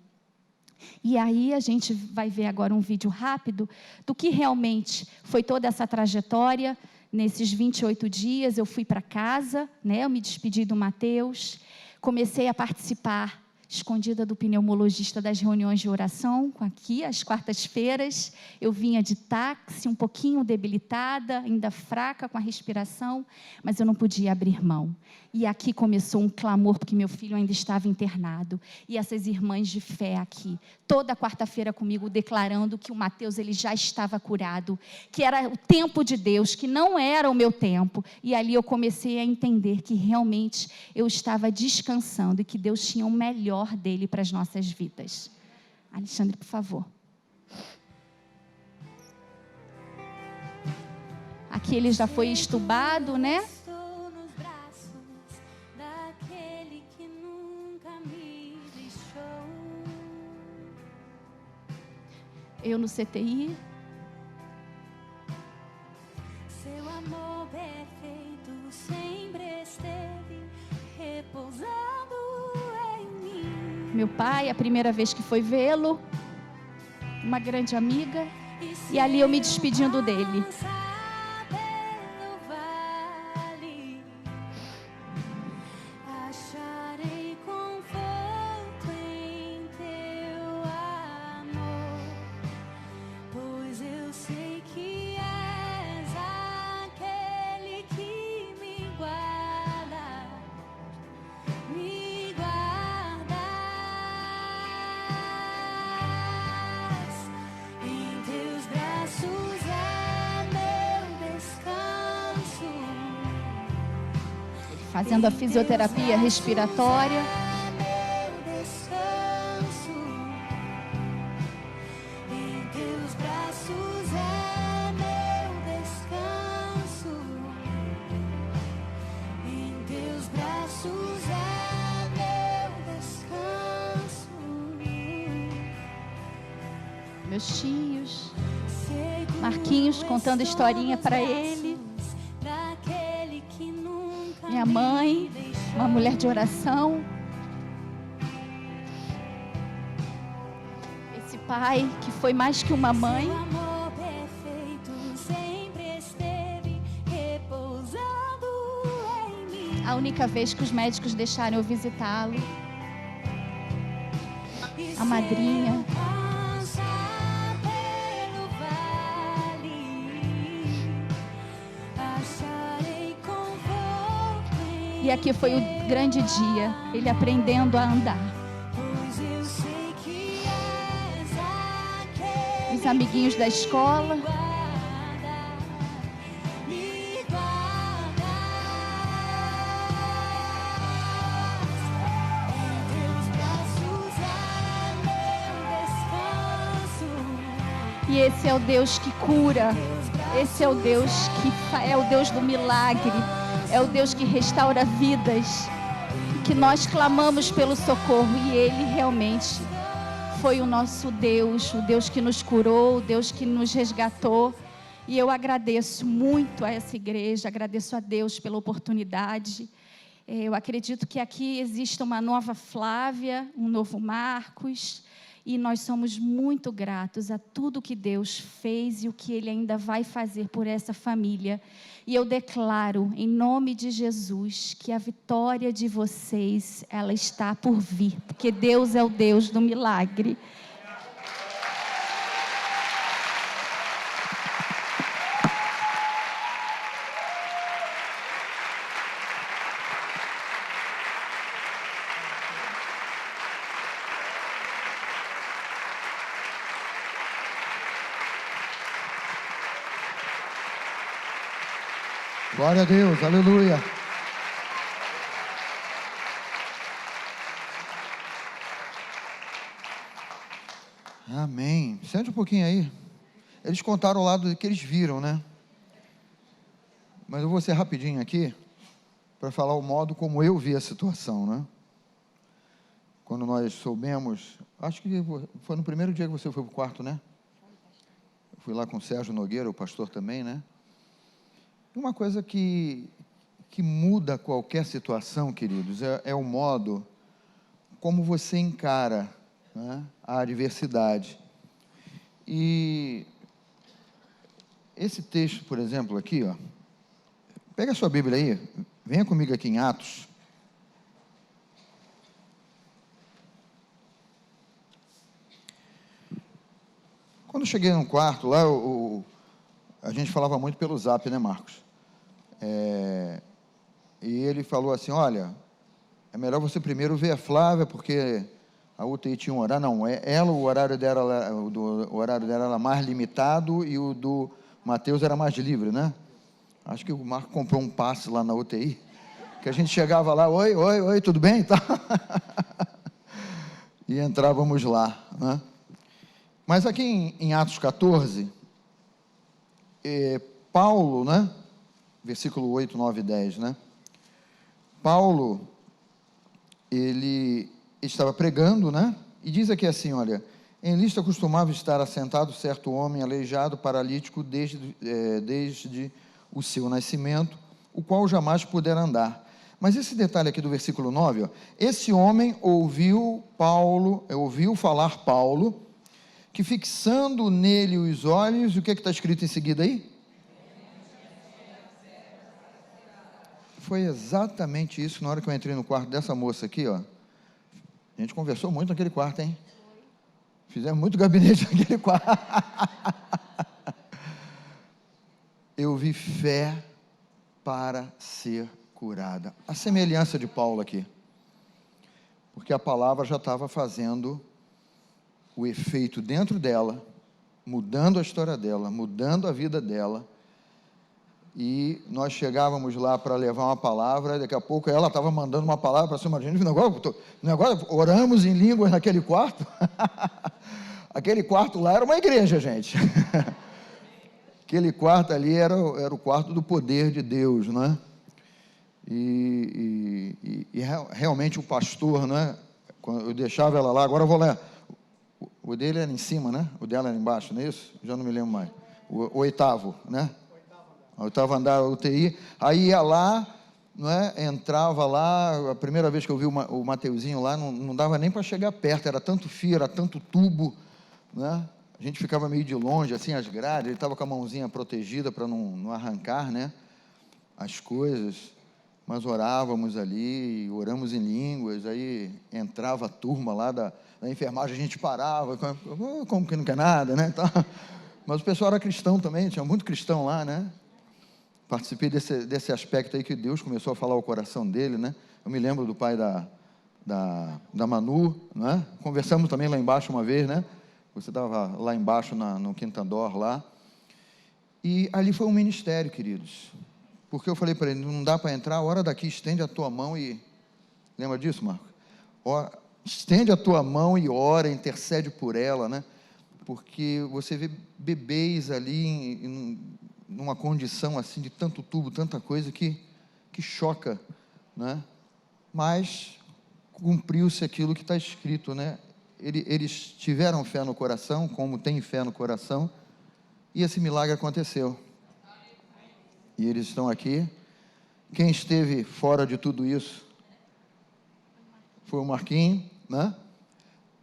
E aí a gente vai ver agora um vídeo rápido do que realmente foi toda essa trajetória. Nesses 28 dias eu fui para casa, né? Eu me despedi do Mateus, comecei a participar escondida do pneumologista das reuniões de oração, aqui às quartas-feiras. Eu vinha de táxi, um pouquinho debilitada, ainda fraca com a respiração, mas eu não podia abrir mão. E aqui começou um clamor, porque meu filho ainda estava internado. E essas irmãs de fé aqui, toda quarta-feira comigo, declarando que o Mateus, ele já estava curado, que era o tempo de Deus, que não era o meu tempo. E ali eu comecei a entender que realmente eu estava descansando e que Deus tinha o melhor dele para as nossas vidas. Alexandre, por favor. Aqui ele já foi estubado, né? Eu no CTI. Seu amor perfeito sempre esteve repousando em mim. Meu pai, a primeira vez que foi vê-lo, uma grande amiga, e ali eu me despedindo dele. Fazendo a fisioterapia respiratória. Meus tios, Marquinhos contando historinha para ele. Minha mãe, uma mulher de oração. Esse pai que foi mais que uma mãe. A única vez que os médicos deixaram eu visitá-lo. A madrinha. E aqui foi o grande dia, ele aprendendo a andar. Os amiguinhos da escola. E esse é o Deus que cura. Esse é o Deus que é o Deus do milagre. É o Deus que restaura vidas, que nós clamamos pelo socorro, e Ele realmente foi o nosso Deus, o Deus que nos curou, o Deus que nos resgatou. E eu agradeço muito a essa igreja, agradeço a Deus pela oportunidade. Eu acredito que aqui existe uma nova Flávia, um novo Marcos, e nós somos muito gratos a tudo que Deus fez e o que Ele ainda vai fazer por essa família. E eu declaro, em nome de Jesus, que a vitória de vocês, ela está por vir, porque Deus é o Deus do milagre. Glória a Deus, aleluia. Amém. Sente um pouquinho aí. Eles contaram o lado que eles viram, né? Mas eu vou ser rapidinho aqui, para falar o modo como eu vi a situação, né? Quando nós soubemos, acho que foi no primeiro dia que você foi para o quarto, né? Eu fui lá com o Sérgio Nogueira, o pastor também, né? Uma coisa que muda qualquer situação, queridos, é o modo como você encara, né, a adversidade. E esse texto, por exemplo, aqui, ó, pega a sua Bíblia aí, venha comigo aqui em Atos. Quando eu cheguei no quarto lá, a gente falava muito pelo Zap, né, Marcos? E ele falou assim, olha, é melhor você primeiro ver a Flávia, porque a UTI tinha um horário, não, ela, o horário dela era mais limitado e o do Mateus era mais livre, né? Acho que o Marco comprou um passe lá na UTI, que a gente chegava lá, oi, tudo bem? E entrávamos lá, né? Mas aqui em Atos 14, Paulo, né? Versículo 8, 9 e 10, né? Paulo, ele estava pregando, né? E diz aqui assim, olha, em Listra costumava estar assentado certo homem aleijado, paralítico, desde o seu nascimento, o qual jamais pudera andar. Mas esse detalhe aqui do versículo 9, ó, esse homem ouviu falar Paulo, que fixando nele os olhos, o que está escrito em seguida aí? Foi exatamente isso, na hora que eu entrei no quarto dessa moça aqui, ó. A gente conversou muito naquele quarto, hein? Fizemos muito gabinete naquele quarto. Eu vi fé para ser curada. A semelhança de Paulo aqui. Porque a palavra já estava fazendo o efeito dentro dela, mudando a história dela, mudando a vida dela. E nós chegávamos lá para levar uma palavra, daqui a pouco ela estava mandando uma palavra para cima de gente, agora oramos em línguas naquele quarto. Aquele quarto lá era uma igreja, gente. Aquele quarto ali era o quarto do poder de Deus, né? E realmente o pastor, né? Quando eu deixava ela lá, agora eu vou lá. O dele era em cima, né? O dela era embaixo, não é isso? Já não me lembro mais. O oitavo, né? O oitavo andar da UTI. Aí ia lá, não é? Entrava lá. A primeira vez que eu vi o Mateuzinho lá, não dava nem para chegar perto. Era tanto fio, era tanto tubo, né? A gente ficava meio de longe, assim, as grades. Ele estava com a mãozinha protegida para não arrancar, né? As coisas. Mas orávamos ali, oramos em línguas. Aí entrava a turma lá da enfermagem, a gente parava, como que não quer nada, né? Mas o pessoal era cristão também, tinha muito cristão lá, né? Participei desse aspecto aí que Deus começou a falar ao coração dele, né? Eu me lembro do pai da Manu, né? Conversamos também lá embaixo uma vez, né? Você estava lá embaixo no Quintandor lá. E ali foi um ministério, queridos. Porque eu falei para ele, não dá para entrar, ora daqui, estende a tua mão e... Lembra disso, Marco? Estende a tua mão e ora, intercede por ela, né? Porque você vê bebês ali numa condição assim de tanto tubo, tanta coisa que choca, né? Mas cumpriu-se aquilo que está escrito, né? Eles tiveram fé no coração, como tem fé no coração, e esse milagre aconteceu. E eles estão aqui. Quem esteve fora de tudo isso foi o Marquinhos, né?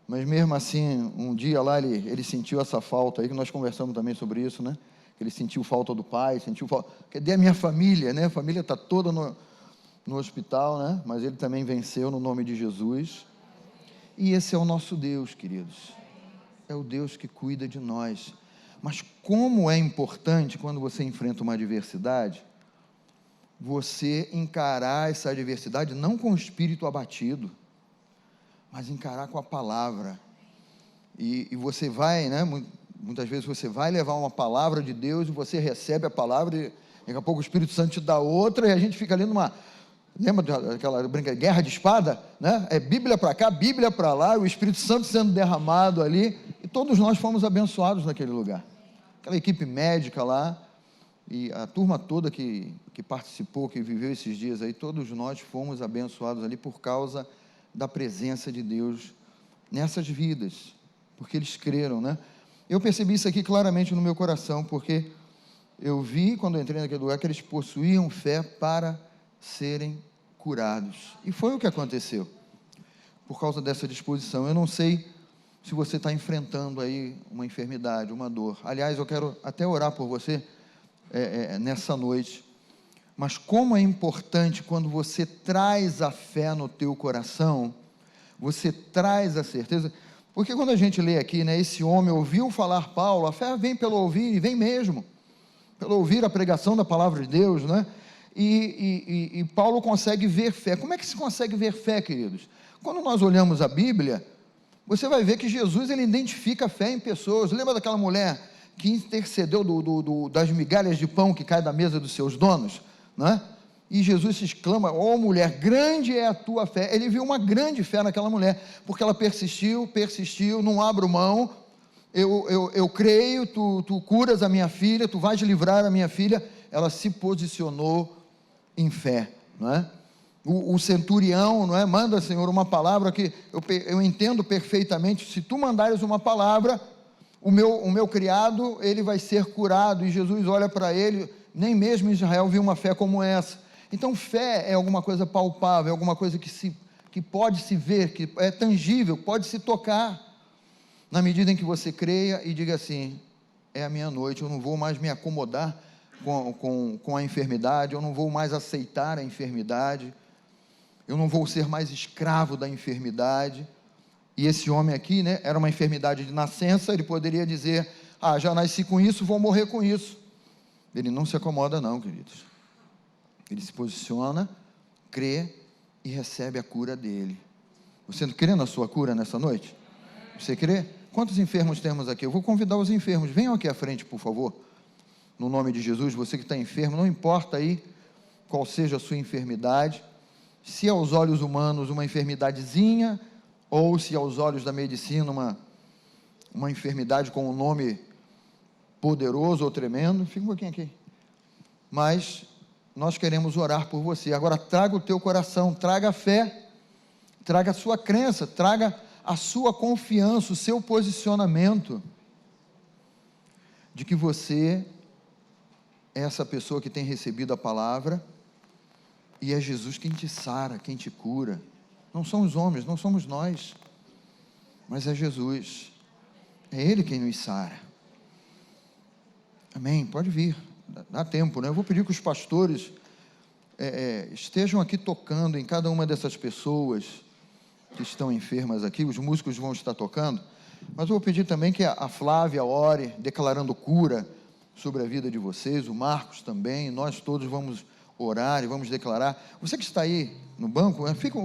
Mas mesmo assim, um dia lá ele sentiu essa falta aí, que nós conversamos também sobre isso, né? Ele sentiu falta do pai, sentiu falta... Cadê a minha família, né? A família está toda no hospital, né? Mas ele também venceu no nome de Jesus. E esse é o nosso Deus, queridos. É o Deus que cuida de nós. Mas como é importante, quando você enfrenta uma adversidade, você encarar essa adversidade não com o espírito abatido, mas encarar com a palavra. E você vai, né? Muitas vezes você vai levar uma palavra de Deus e você recebe a palavra Daqui a pouco o Espírito Santo te dá outra, e a gente fica ali numa... Lembra daquela brincadeira, guerra de espada? Né? É Bíblia para cá, Bíblia para lá, e o Espírito Santo sendo derramado ali, e todos nós fomos abençoados naquele lugar. Aquela equipe médica lá, e a turma toda que participou, que viveu esses dias aí, todos nós fomos abençoados ali por causa da presença de Deus nessas vidas, porque eles creram, né? Eu percebi isso aqui claramente no meu coração, porque eu vi, quando eu entrei naquele lugar, que eles possuíam fé para serem curados, e foi o que aconteceu, por causa dessa disposição. Eu não sei se você está enfrentando aí uma enfermidade, uma dor. Aliás, eu quero até orar por você nessa noite, mas como é importante quando você traz a fé no teu coração, você traz a certeza, porque quando a gente lê aqui, né, esse homem ouviu falar Paulo, a fé vem pelo ouvir, e vem mesmo, pelo ouvir a pregação da palavra de Deus, né, e Paulo consegue ver fé. Como é que se consegue ver fé, queridos? Quando nós olhamos a Bíblia, você vai ver que Jesus, ele identifica a fé em pessoas. Lembra daquela mulher que intercedeu das migalhas de pão que cai da mesa dos seus donos, né? E Jesus se exclama: ó mulher, grande é a tua fé. Ele viu uma grande fé naquela mulher, porque ela persistiu, não abro mão, eu creio, tu curas a minha filha, tu vais livrar a minha filha. Ela se posicionou em fé, não é? O centurião, não é? Manda, Senhor, uma palavra que eu entendo perfeitamente. Se tu mandares uma palavra, o meu criado, ele vai ser curado. E Jesus olha para ele, nem mesmo Israel viu uma fé como essa. Então, fé é alguma coisa palpável, é alguma coisa que pode se ver, que é tangível, pode se tocar, na medida em que você creia e diga assim: é a minha noite, eu não vou mais me acomodar com a enfermidade, eu não vou mais aceitar a enfermidade, eu não vou ser mais escravo da enfermidade. E esse homem aqui, né, era uma enfermidade de nascença. Ele poderia dizer: já nasci com isso, vou morrer com isso. Ele não se acomoda não, queridos. Ele se posiciona, crê e recebe a cura dele. Você crê na sua cura nessa noite? Você crê? Quantos enfermos temos aqui? Eu vou convidar os enfermos, venham aqui à frente, por favor, no nome de Jesus. Você que está enfermo, não importa aí qual seja a sua enfermidade, se aos olhos humanos uma enfermidadezinha, ou se aos olhos da medicina uma enfermidade com um nome poderoso ou tremendo. Fica um pouquinho aqui. Mas nós queremos orar por você. Agora traga o teu coração, traga a fé, traga a sua crença, traga a sua confiança, o seu posicionamento de que você é essa pessoa que tem recebido a palavra, e é Jesus quem te sara, quem te cura. Não são os homens, não somos nós, mas é Jesus, é Ele quem nos sara. Amém? Pode vir, dá tempo, né? Eu vou pedir que os pastores estejam aqui tocando em cada uma dessas pessoas que estão enfermas aqui. Os músicos vão estar tocando, mas eu vou pedir também que a Flávia ore, declarando cura sobre a vida de vocês, o Marcos também. Nós todos vamos orar e vamos declarar. Você que está aí no banco, fica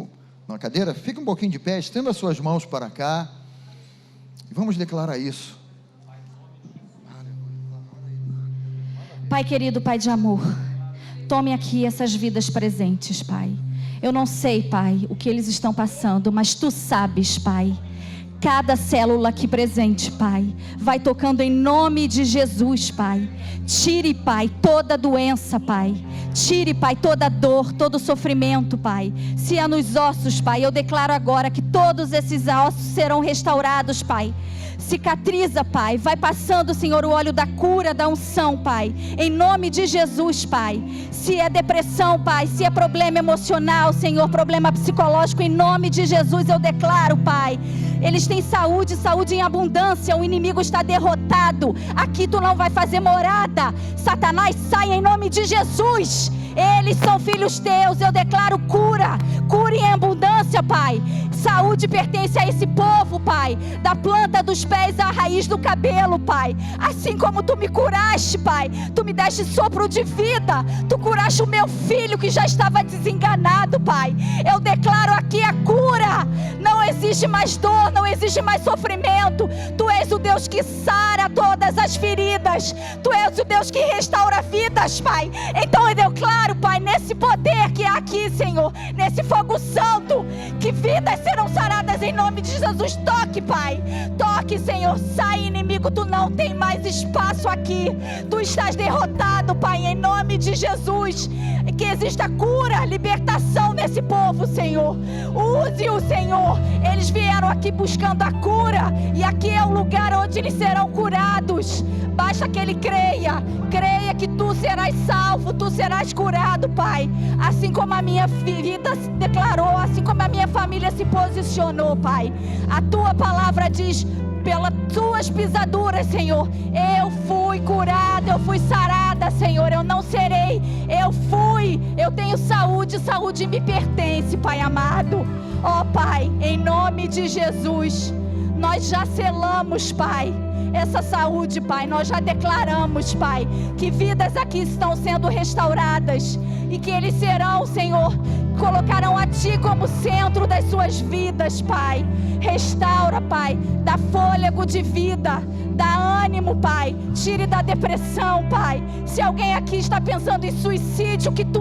na cadeira, fica um pouquinho de pé, estenda as suas mãos para cá e vamos declarar isso. Pai querido, Pai de amor, tome aqui essas vidas presentes, Pai. Eu não sei, Pai, o que eles estão passando, mas Tu sabes, Pai. Cada célula aqui presente, Pai, vai tocando em nome de Jesus, Pai. Tire, Pai, toda doença, Pai. Tire, Pai, toda dor, todo sofrimento, Pai. Se é nos ossos, Pai, eu declaro agora que todos esses ossos serão restaurados, Pai. Cicatriza, Pai, vai passando, Senhor, o óleo da cura, da unção, Pai, em nome de Jesus, Pai. Se é depressão, Pai, se é problema emocional, Senhor, problema psicológico, em nome de Jesus eu declaro, Pai, eles têm saúde, saúde em abundância, o inimigo está derrotado, aqui Tu não vai fazer morada, Satanás sai em nome de Jesus. Eles são filhos Teus, eu declaro cura, cura em abundância, Pai. Saúde pertence a esse povo, Pai, da planta dos pés à raiz do cabelo, Pai. Assim como Tu me curaste, Pai, Tu me deste sopro de vida, Tu curaste o meu filho que já estava desenganado, Pai. Eu declaro aqui a cura, não existe mais dor, não existe mais sofrimento. Tu és o Deus que sara todas as feridas. Tu és o Deus que restaura vidas, Pai. Então eu declaro, Pai, nesse poder que há aqui, Senhor, nesse fogo santo, que vidas serão saradas em nome de Jesus. Toque, Pai. Toque, Senhor. Sai, inimigo. Tu não tem mais espaço aqui. Tu estás derrotado, Pai, em nome de Jesus. Que exista cura, libertação nesse povo, Senhor. Use-o, Senhor. Eles vieram aqui buscando a cura, e aqui é o lugar onde eles serão curados. Basta que ele creia que tu serás salvo, tu serás curado, Pai. Assim como a minha vida se declarou, assim como a minha família se posicionou, Pai. A tua palavra diz: pelas tuas pisaduras, Senhor, eu fui curada, eu fui sarada, Senhor. Eu não serei, eu tenho saúde, saúde me pertence, Pai amado. Ó Pai, em nome de Jesus, nós já selamos, Pai, essa saúde, Pai. Nós já declaramos, Pai, que vidas aqui estão sendo restauradas, e que eles serão, Senhor, colocarão a Ti como centro das suas vidas, Pai. Restaura, Pai, dá fôlego de vida, dá ânimo, Pai. Tire da depressão, Pai. Se alguém aqui está pensando em suicídio, que Tu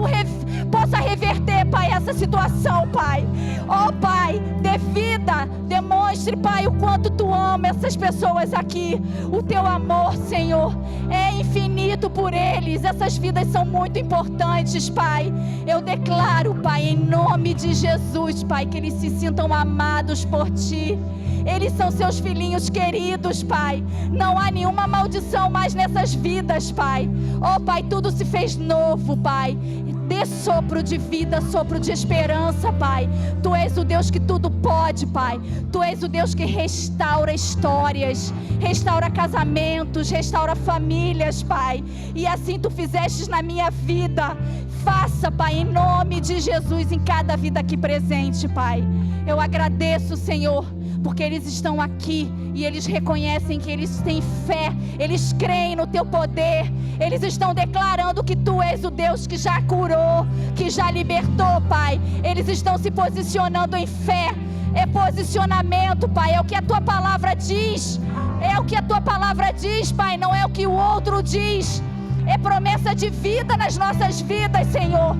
possa reverter, Pai, essa situação, Pai. Ó Pai, dê vida, demonstre, Pai, o quanto Tu ama essas pessoas aqui. O Teu amor, Senhor, é infinito por eles. Essas vidas são muito importantes, Pai. Eu declaro, Pai, em nome de Jesus, Pai, que eles se sintam amados por Ti. Eles são Seus filhinhos queridos, Pai. Não há nenhuma maldição mais nessas vidas, Pai. Ó Pai, tudo se fez novo, Pai. Dê sopro de vida, sopro de esperança, Pai. Tu és o Deus que tudo pode, Pai. Tu és o Deus que restaura histórias, restaura casamentos, restaura famílias, Pai. E assim Tu fizestes na minha vida. Faça, Pai, em nome de Jesus, em cada vida aqui presente, Pai. Eu agradeço, Senhor, porque eles estão aqui e eles reconhecem que eles têm fé, eles creem no Teu poder, eles estão declarando que Tu és o Deus que já curou, que já libertou, Pai. Eles estão se posicionando em fé. É posicionamento, Pai, é o que a Tua palavra diz, é o que a Tua palavra diz, Pai, não é o que o outro diz. É promessa de vida nas nossas vidas, Senhor.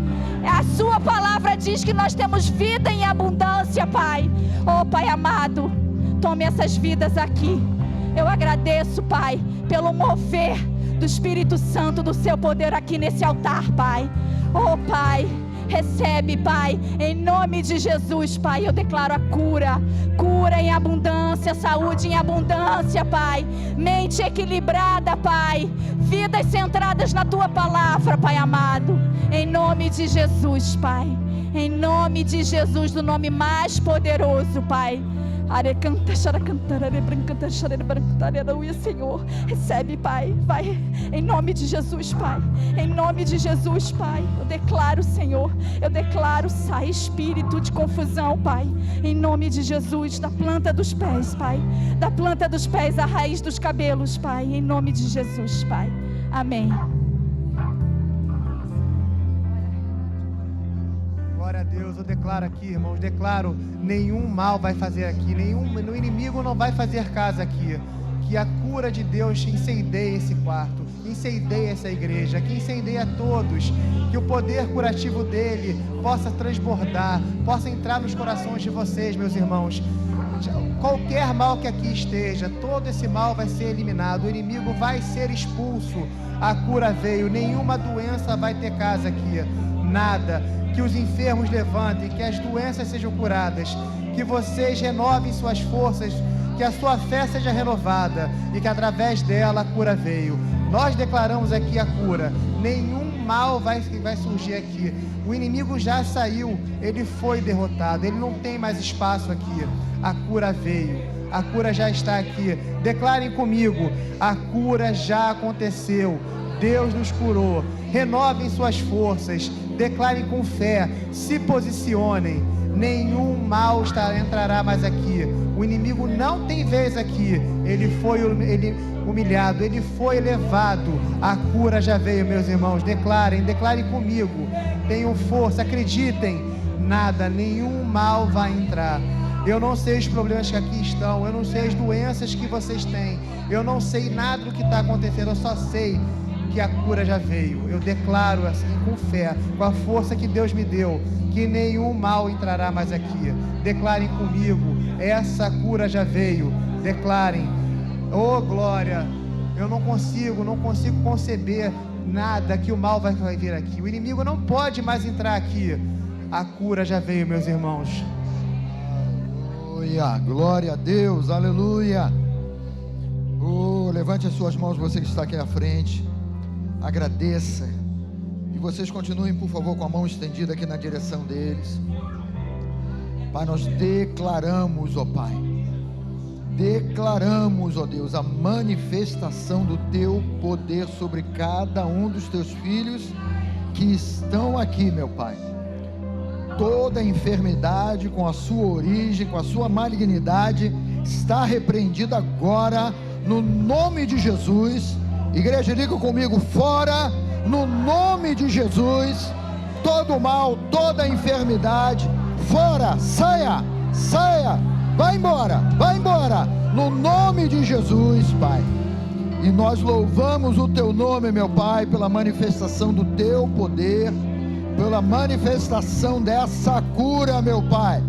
A Sua palavra diz que nós temos vida em abundância, Pai. Oh, Pai amado, tome essas vidas aqui. Eu agradeço, Pai, pelo mover do Espírito Santo, do Seu poder aqui nesse altar, Pai. Oh, Pai, recebe, Pai, em nome de Jesus, Pai. Eu declaro a cura, cura em abundância, saúde em abundância, Pai. Mente equilibrada, Pai. Vidas centradas na Tua palavra, Pai amado. Em nome de Jesus, Pai. Em nome de Jesus, do nome mais poderoso, Pai. Senhor, recebe, Pai. Vai, em nome de Jesus, Pai. Em nome de Jesus, Pai. Eu declaro, Senhor, eu declaro, sai espírito de confusão, Pai. Em nome de Jesus, da planta dos pés, Pai. Da planta dos pés à raiz dos cabelos, Pai. Em nome de Jesus, Pai. Amém. Glória a Deus. Eu declaro aqui, irmãos, declaro: nenhum mal vai fazer aqui, nenhum inimigo não vai fazer casa aqui. Que a cura de Deus incendeie esse quarto, incendeie essa igreja, que incendeie a todos, que o poder curativo dele possa transbordar, possa entrar nos corações de vocês, meus irmãos. Qualquer mal que aqui esteja, todo esse mal vai ser eliminado, o inimigo vai ser expulso. A cura veio, nenhuma doença vai ter casa aqui, nada. Que os enfermos levantem, que as doenças sejam curadas, que vocês renovem suas forças, que a sua fé seja renovada e que através dela a cura veio. Nós declaramos aqui a cura, nenhum mal vai surgir aqui. O inimigo já saiu, ele foi derrotado, ele não tem mais espaço aqui. A cura veio, a cura já está aqui. Declarem comigo: a cura já aconteceu, Deus nos curou. Renovem suas forças, declarem com fé, se posicionem. Nenhum mal entrará mais aqui. O inimigo não tem vez aqui. Ele foi humilhado, ele foi elevado. A cura já veio, meus irmãos. Declarem comigo. Tenham força, acreditem. Nada, nenhum mal vai entrar. Eu não sei os problemas que aqui estão, eu não sei as doenças que vocês têm, eu não sei nada do que está acontecendo, eu só sei que a cura já veio. Eu declaro assim, com fé, com a força que Deus me deu, que nenhum mal entrará mais aqui. Declarem comigo, essa cura já veio. Declarem, oh glória, eu não consigo conceber nada que o mal vai vir aqui. O inimigo não pode mais entrar aqui. A cura já veio, meus irmãos. Aleluia, glória a Deus, aleluia. Oh, levante as suas mãos, você que está aqui à frente. Agradeça. E vocês continuem, por favor, com a mão estendida aqui na direção deles. Pai, nós declaramos, ó Pai, declaramos, ó Deus, a manifestação do Teu poder sobre cada um dos Teus filhos que estão aqui, meu Pai. Toda enfermidade com a sua origem, com a sua malignidade, está repreendida agora, no nome de Jesus. Igreja, diga comigo, fora, no nome de Jesus, todo mal, toda enfermidade, fora, saia, vai embora, no nome de Jesus, Pai. E nós louvamos o Teu nome, meu Pai, pela manifestação do Teu poder, pela manifestação dessa cura, meu Pai.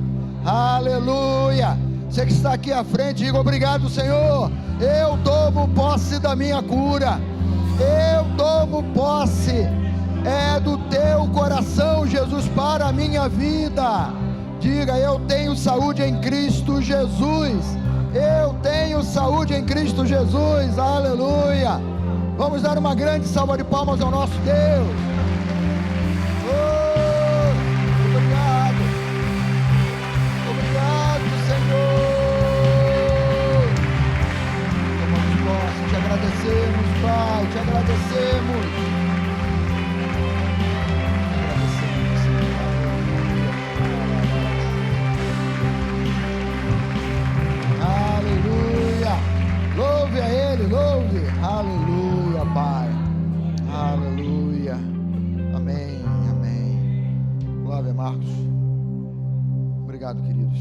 Aleluia. Você que está aqui à frente, diga obrigado, Senhor. Eu tomo posse da minha cura. Eu tomo posse. É do Teu coração, Jesus, para a minha vida. Diga, eu tenho saúde em Cristo Jesus. Eu tenho saúde em Cristo Jesus. Aleluia. Vamos dar uma grande salva de palmas ao nosso Deus. Agradecemos, Pai, te agradecemos. Aleluia. Louve a Ele, louve. Aleluia, Pai. Aleluia. Amém, amém. Glória a Marcos. Obrigado, queridos.